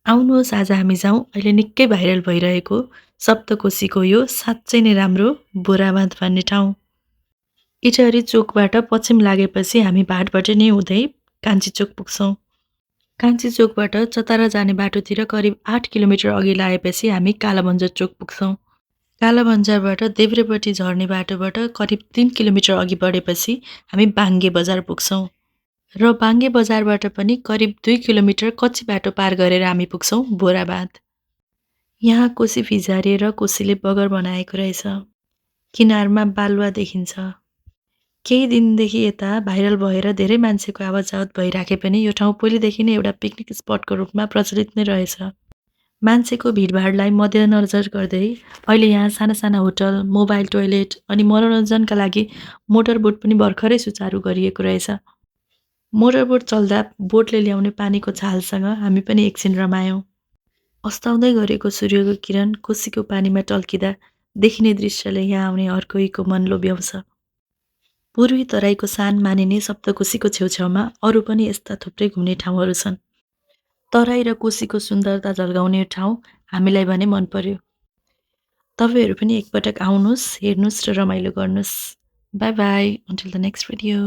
आउनुहोस् आज हामी जाउँ अहिले निकै भाइरल भइरहेको सप्तकोशीको यो साँच्चै नै राम्रो बोराबाँध भन्ने ठाउँ। इटहरी चोकबाट पश्चिम लागेपछि हामी भाटबाट नै हुँदै कान्छी चोक पुग्छौँ। कान्छी चोकबाट चतरा जाने बाटोतिर करिब 8 किलोमिटर अघि लागेपछि हामी कालाबन्जर चोक पुग्छौँ। कालाबन्जरबाट देब्रेपट्टि झर्ने बाटोबाट करिब 3 किलोमिटर अघि बढेपछि हामी बाङ्गे बजार पुग्छौँ। र बाङ्गे बजारबाट पनि करिब 2 किलोमिटर कच्ची बाटो पार गरेर हामी पुग्छौँ बोराबाँध। यहाँ कोसी फिजारिएर कोसीले बगर बनाएको रहेछ। किनारमा बालुवा देखिन्छ। केही दिनदेखि यता भाइरल भएर धेरै मान्छेको आवत-जावत भइराखे पनि यो ठाउँ पहिलेदेखि नै एउटा पिकनिक स्पटको रूपमा प्रचलित नै रहेछ। मान्छेको भिडभाडलाई मध्यनजर गर्दै अहिले यहाँ साना-साना होटल, मोबाइल टोयलेट अनि मनोरञ्जनका लागि मोटरबोट पनि भर्खरै सुचारू गरिएको रहेछ। मोटरबोट चल्दा बोटले ल्याउने पानीको छालसँग हामी पनि एकछिन रमायौँ। अस्ताउँदै गरेको सूर्यको किरण कोसीको पानीमा टल्किँदा देखिने दृश्यले यहाँ आउने हर कोहीको मन लोभ्याउँछ। पूर्वी तराईको सान मानिने सप्तकोशीको छेउछाउमा अरू पनि यस्ता थुप्रै घुम्ने ठाउँहरू छन्। तराई र कोसीको सुन्दरता झल्काउने यो ठाउँ हामीलाई भने मन पर्यो। तपाईँहरू पनि एकपटक आउनुहोस्, हेर्नुहोस् र रमाइलो गर्नुहोस्। By by, until the next video.